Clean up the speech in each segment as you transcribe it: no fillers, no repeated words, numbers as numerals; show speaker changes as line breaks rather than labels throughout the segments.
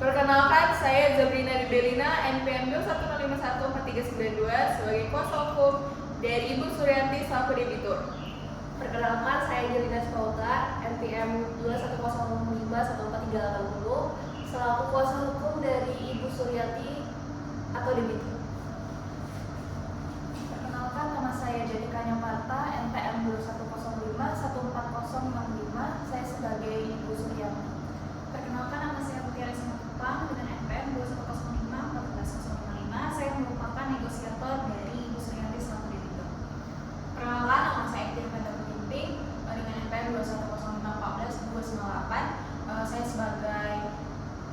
Perkenalkan, saya Zabrina Delina, NPM 210514392 sebagai kuasa hukum dari Ibu Suryanti selaku debitur.
Perkenalkan, saya Jelina Spauta, NPM 210514380 selaku kuasa hukum dari Ibu Suryanti atau debitur.
Perkenalkan, nama saya Jadika Nyamparta, NPM 210514065, saya sebagai Ibu Suryanti. Perkenalkan, nama saya Putri Sempang dengan NPM 210514055, saya merupakan negosiator dari Ibu Suryanti selaku debitur. Perkenalkan, nama saya Tirta Pemimpin dengan NPM 210514298, saya sebagai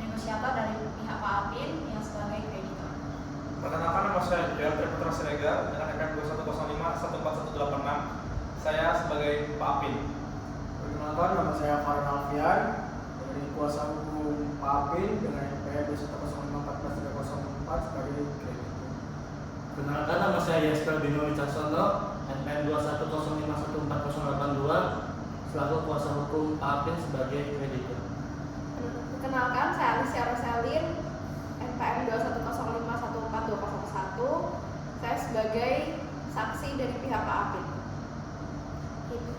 negosiator dari pihak Pak Apin yang sebagai kreditor.
Perkenalkan, nama saya Yandri Putra Siregar dengan NPM 210514186, saya sebagai Pak Apin.
Perkenalkan, nama saya Farhan Alfian dari kuasa hukum Pak Apin dengan NPM 210514304 sebagai kreditur.
Perkenalkan, nama saya Yester Bino Wicaksono, NPM 210514082 selaku kuasa hukum Pak Apin sebagai kreditur.
Perkenalkan, saya Alicia Roselin, NPM 210514201, saya sebagai saksi dari pihak Pak Apin.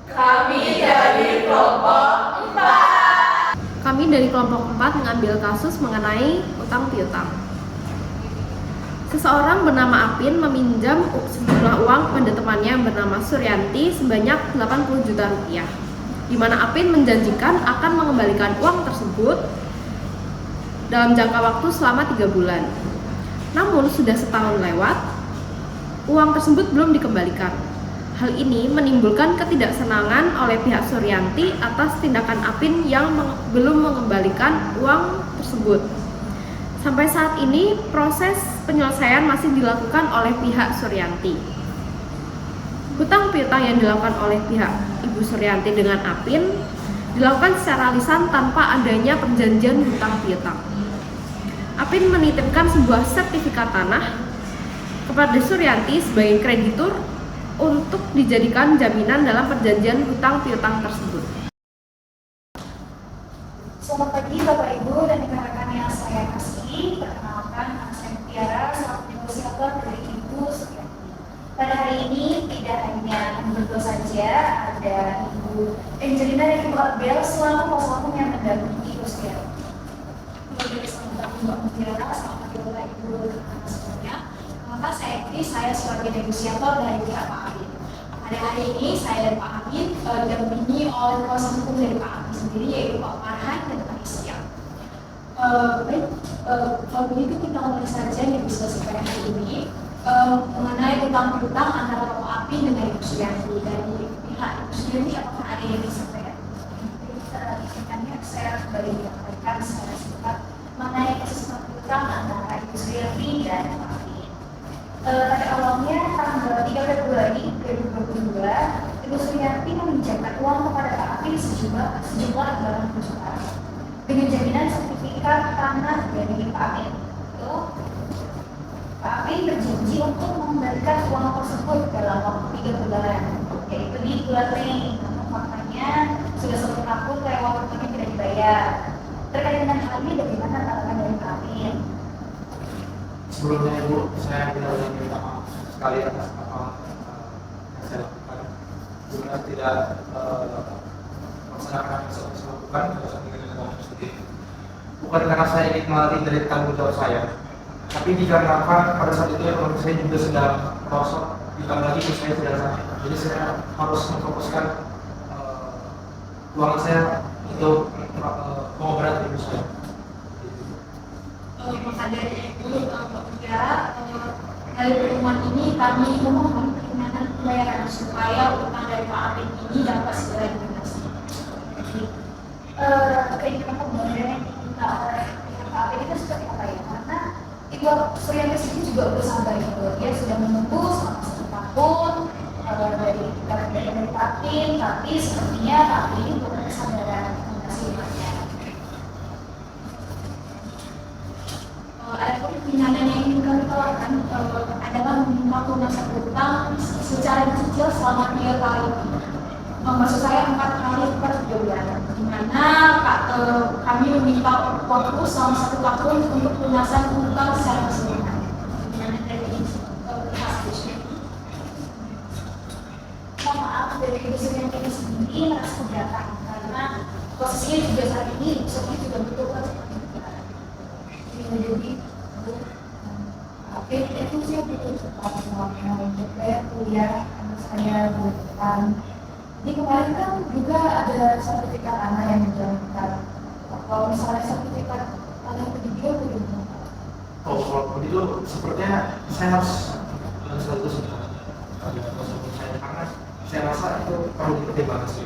Kami dari kelompok 4.
Kami dari kelompok 4 mengambil kasus mengenai utang piutang. Seseorang bernama Apin meminjam sejumlah uang pada temannya yang bernama Suryanti sebanyak 80 juta rupiah, di mana Apin menjanjikan akan mengembalikan uang tersebut dalam jangka waktu selama 3 bulan. Namun sudah setahun lewat, uang tersebut belum dikembalikan. Hal ini menimbulkan ketidaksenangan oleh pihak Suryanti atas tindakan Apin yang belum mengembalikan uang tersebut. Sampai saat ini proses penyelesaian masih dilakukan oleh pihak Suryanti. Hutang piutang yang dilakukan oleh pihak Ibu Suryanti dengan Apin dilakukan secara lisan tanpa adanya perjanjian hutang piutang. Apin menitipkan sebuah sertifikat tanah kepada Suryanti sebagai kreditur untuk dijadikan jaminan dalam perjanjian hutang piutang tersebut.
Selamat pagi Bapak Ibu dan rekan-rekan yang saya kasihi. Perkenalkan, nama saya Mutiara, selaku negosiator dari Ibu Suryanti. Pada hari ini tidak hanya berdua saja, ada Ibu Angelina dan Ibu Abel selaku kuasa hukum yang mendampingi Ibu Suryanti. Dari selamat Ibu Mutiara, selamat pagi Ibu rekan-rekan semuanya. Maka saya sebagai negosiator dari pihak Pak Apin. Pada hari ini saya dan Pak Apin didampingi oleh kuasa hukum dari Pak Apin sendiri, yaitu Pak Farhan dan Pak Isya. Baik, kalau begitu kita mulai saja yang bisa sampai hari ini mengenai utang piutang antara Pak Apin dengan Ibu Suryanti. Dari pihak Ibu Suryanti, apakah ada yang disampaikan? Jadi saya kembali menyampaikan secara singkat mengenai kasus utang piutang antara Ibu Suryanti dan Pak Apin. Pada awalnya tanggal 3 Februari 2022, Ibu Suryanti meminjamkan uang kepada Pak Apin sejumlah 80 juta dengan jaminan sertifikat tanah dari Pak Apin. Pak Apin berjanji untuk mengembalikan uang tersebut dalam waktu 3 bulan, yaitu di bulan Mei. Namun faktanya sudah 1 tahun lewat waktunya tidak dibayar. Terkait dengan hal ini, bagaimana tanggapan dari Pak Apin?
Sebelumnya Ibu, saya tidak minta maaf sekali atas apa yang saya lakukan. Sebenarnya tidak melaksanakan yang saya lakukan, saya ingin ngomong sedikit. Bukan karena saya ingin menghindari tanggung jawab saya, tapi dikarenakan pada saat itu ekonomi saya juga sedang merosot, ditambah lagi saya tidak sakit. Jadi saya harus memfokuskan keuangan saya untuk mengobati ibu saya.
Maka dari itu, Pak Mutiara, dari pertemuan ini kami memohon keringanan pembayaran supaya utang dari Pak Apin ini dapat segera dilunasi. Keinginan pembayaran yang diminta oleh pihak Pak Apin itu seperti apa ya? Karena Ibu Suryanti sendiri juga bersabar gitu. Dia sudah menunggu selama 1 tahun dari Pak Apin, tapi sepertinya Pak Apin bukan kesadaran melunasi utangnya. Ada keinginan yang ingin kami tawarkan adalah meminta pelunasan utang secara dicicil selama 3 kali. Maksud saya 4 kali per 3 bulan. Di mana kami meminta waktu selama 1 tahun untuk pelunasan utang secara keseluruhan. Gimana dari pihak Solution? Mohon maaf, dari Ibu Suryani ini sendiri merasa keberatan karena posisinya juga saat ini Ibu juga membutuhkan seperti itu. Jadi itu saya butuh cepat uangnya untuk bayar kuliah anak saya bulan depan. Di kemarin kan juga ada sertifikat anak yang menjalankan. Kalau misalnya sertifikat anak ketiga bagaimana?
Oh, kalau begitu sepertinya saya harus satu sebentar saya karena saya rasa itu perlu dipertimbangkan sih.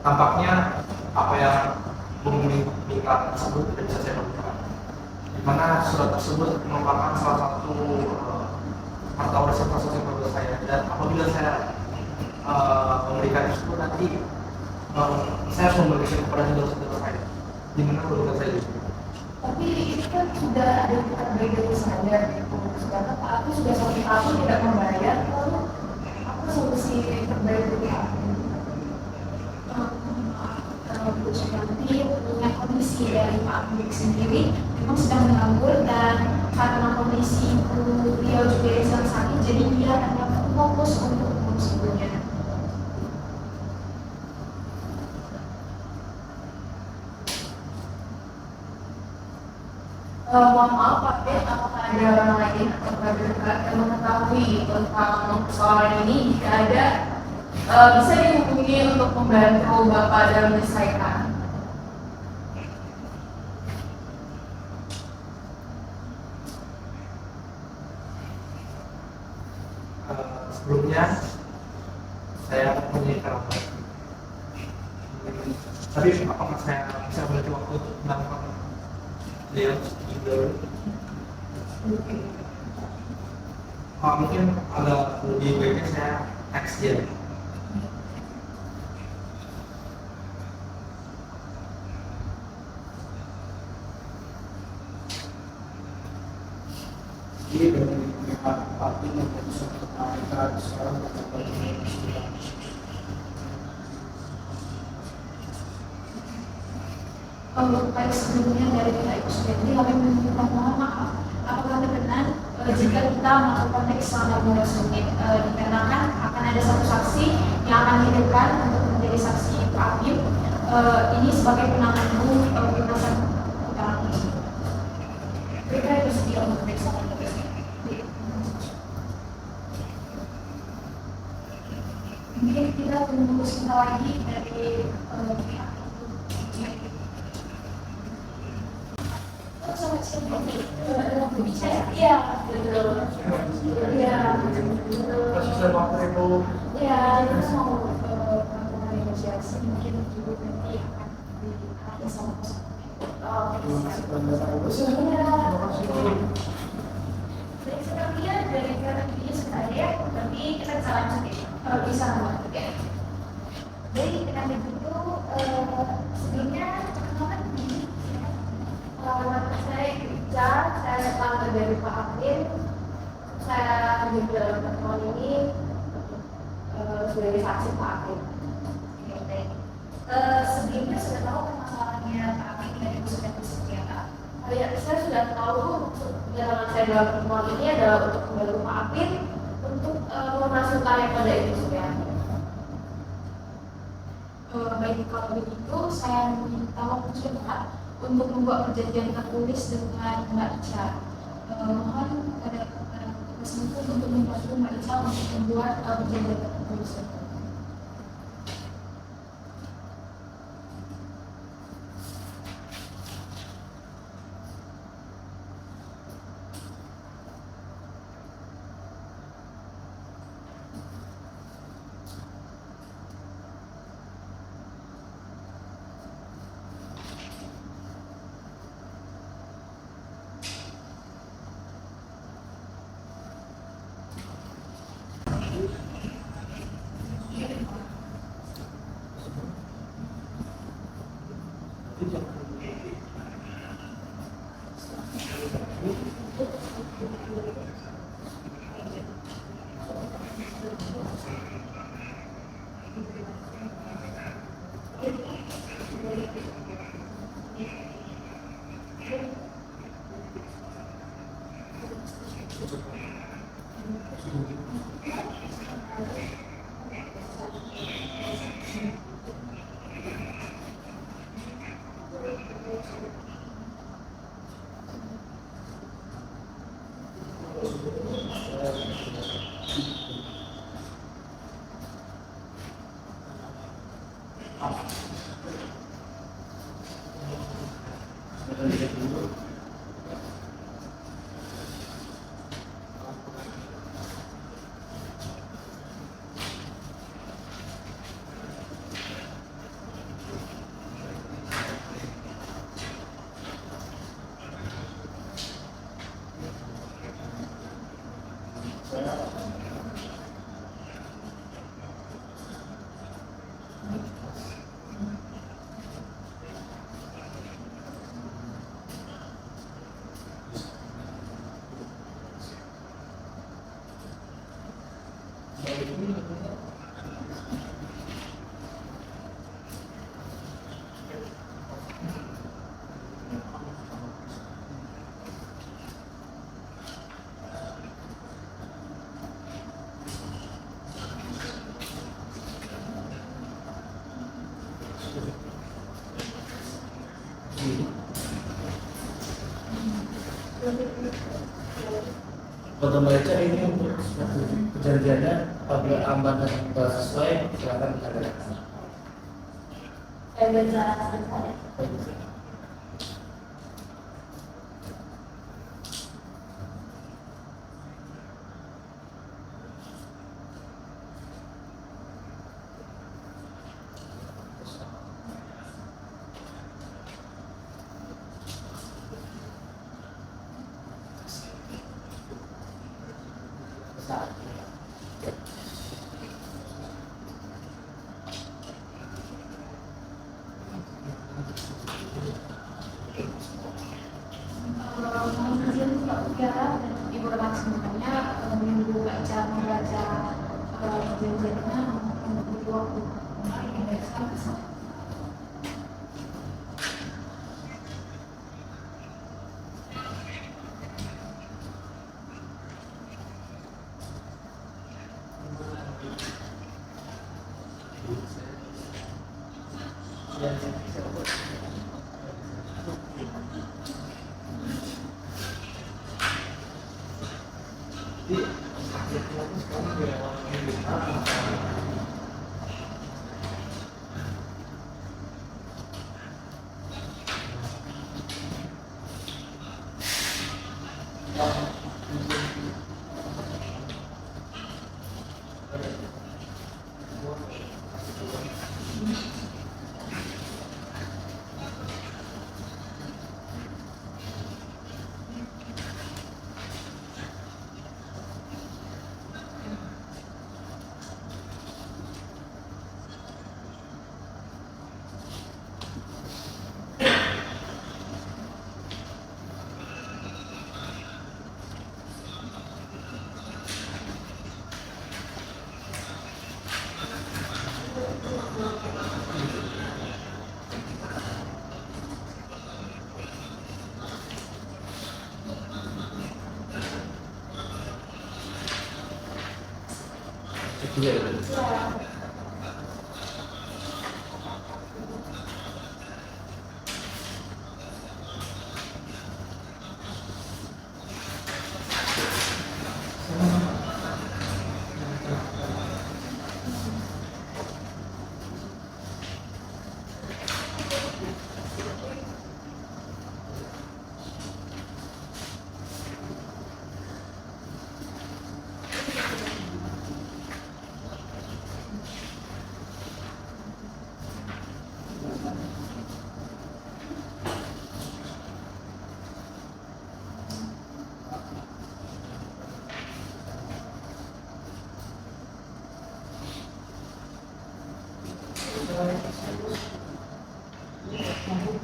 Tampaknya apa yang minta tersebut tidak bisa saya lakukan. Di mana surat tersebut merupakan salah satu harta warisan sosial saya, dan apabila saya memberikan tersebut nanti saya harus memberikan kepada saudara saya. Di mana kedudukan saya juga.
Tapi itu kan sudah ada terbaik dari saya gitu. Sedangkan Pak aku sudah 1 tahun tidak membayar, lalu apa solusi terbaik dari aku? Bu Suryani punya kondisi dari Pak Abdul sendiri memang sedang menganggur, dan karena kondisi beliau juga yang sedang sakit, jadi dia hanya fokus untuk mengurus ibunya. Mohon maaf Pak Ben, apakah ada orang lain atau kerabat yang mengetahui tentang persoalan ini? Jika ada, bisa dihubungi untuk membantu Bapak dalam menyelesaikan.
Sebelumnya saya mempunyai kerabat. Tapi apakah saya bisa memiliki waktu untuk melakukan beliau juga? Mungkin agak lebih baiknya saya teks dia.
Jadi dari pihak parti maupun suatu mereka sekarang berkembang di sudah.
Baik, sebelumnya dari pihak Ibu Suryani kami meminta mohon maaf apabila benar jika kita melakukan teks selama 15 menit, dikarenakan akan ada satu saksi yang akan dihadirkan untuk menjadi saksi Ibu Afif. Ini sebagai penanggung pelunasan utang. Mereka bersedia untuk teks selama 15 menit. Mungkin kita tunggu sebentar lagi dari pihak Iya, betul. Iya,
Asisten waktu itu
ya, itu mau melakukan negosiasi, mungkin juga nanti akan ada sama-sama. Sebenarnya, sepertinya dari ini sudah ada ya, tapi kita bisa lanjut ya, bisa lanjut ya. Jadi dengan begitu, sebelumnya perkenalkan diri. Saya Ica, saya tetangga dari Pak Amin. Saya hadir dalam pertemuan ini sebagai saksi Pak Amin. Sebelumnya sudah tahu permasalahannya Pak Amin dari Pusat Psikiatra. Ya, saya sudah tahu kedatangan saya dalam pertemuan ini adalah untuk membantu Pak Amin untuk memasukkan yang pada Ibu Suryani. Baik, kalau begitu saya minta waktu sebentar untuk membuat perjanjian tertulis dengan Mbak Ica. Mohon kepada petugas untuk membantu Mbak Ica untuk membuat perjanjian tertulis.
Foto baca ini untuk perjanjiannya apabila aman dan sesuai silakan ditandatangan.
Ibu rekan semuanya menunggu baca membaca perjanjiannya menunggu waktu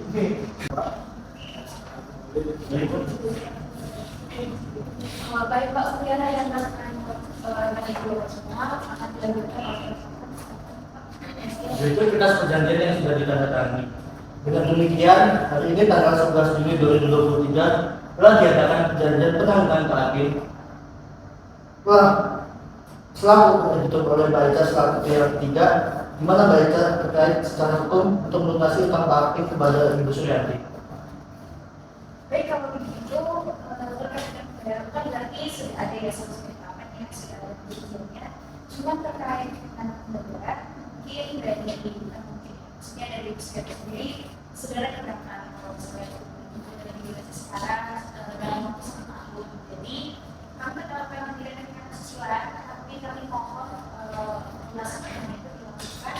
Baik Pak Suriana yang akan menjawab semua akan dilanjutkan oleh
Berikut kertas perjanjian yang sudah ditandatangani. Dengan demikian, hari ini tanggal 11 Juni 2023 telah diadakan perjanjian penangguhan Pak Apin.
Selaku ditutup oleh Mbak Eca selaku pihak ketiga, di mana Mbak Eca terkait secara hukum untuk melunasi utang Pak Apin kepada Ibu Suryanti.
Baik, kalau begitu terkait dengan pembayaran berarti sudah ada ya penetapan yang sudah ada di sebelumnya. Cuma terkait dengan pembayaran mungkin dari maksudnya dari Pusat sendiri saudara keberatan kalau misalnya dari diri sekarang dalam waktu 1 tahun. Jadi kami dapat mengirimkan surat, tapi kami mohon melaksanakan itu dilakukan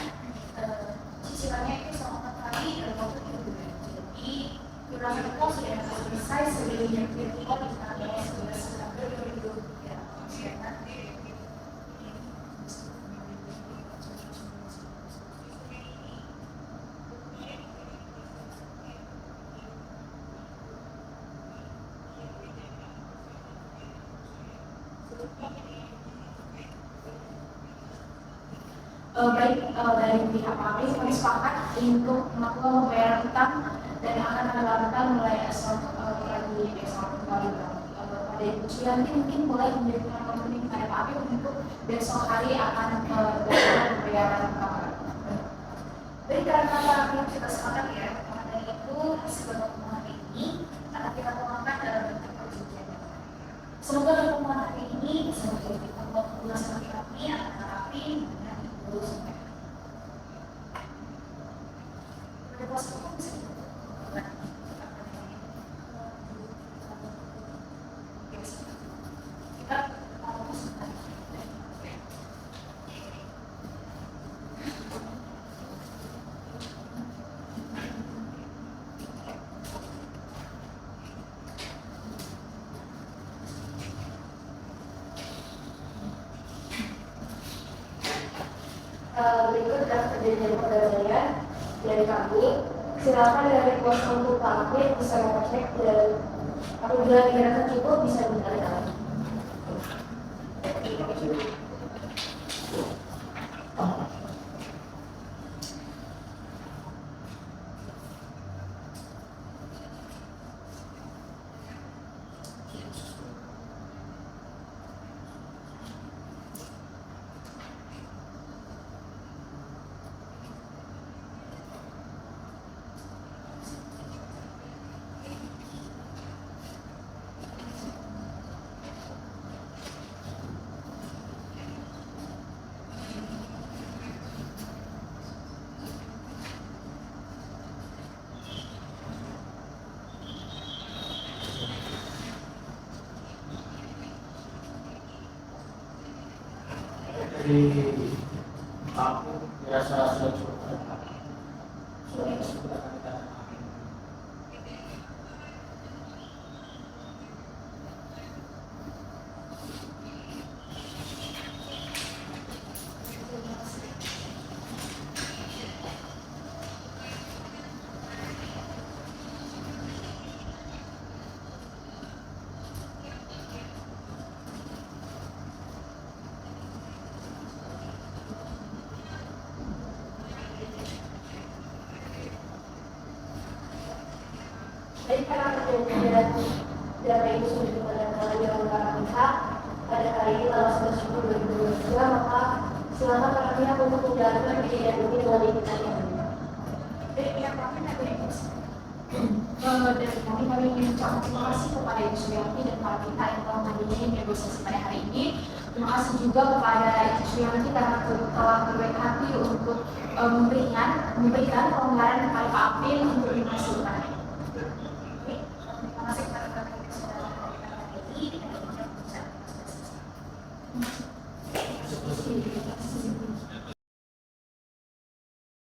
cicilannya itu selama 4 kali dalam waktu 3 bulan. Jadi kurang lebih sudah selesai sebelum yang kedua di tanggal 11 September 2023. Baik, dari pihak kami sepakat untuk melakukan pembayaran utang dan akan kami lakukan mulai esok pagi besok kembali pada Ibu Suryanti mungkin mulai memberikan komunikasi kepada Pak Apin untuk besok hari akan melakukan pembayaran utang. Baik, karena Pak Apin sudah sepakat ya, maka dari itu hasil pertemuan hari ini akan kita tuangkan dalam bentuk perjanjian. Semoga pertemuan hari ini bisa menjadi pembahasan kami antara Apin dengan Ibu Suryanti. Berikut draft perjanjian perdamaian dari kami. Silakan dari kuasa untuk Pak Apin bisa mengecek dan apabila dirasa cukup bisa ditandatangani.
Jadi aku merasa sudah cukup.
Dari para perjanjian dari Ibu Suryanti pada yang para pihak pada hari ini tanggal 11 Juni 2022, maka silakan para pihak untuk menjalankan kejadian ini dengan ikutan yang benar. Dari pihak kami ada yang dari kami ingin mengucapkan terima kasih kepada Ibu Suryanti dan para pihak yang telah menghadiri negosiasi pada hari ini. Terima kasih juga kepada Ibu Suryanti karena telah berbaik hati untuk memberikan pelonggaran kepada Pak Apin untuk dinasti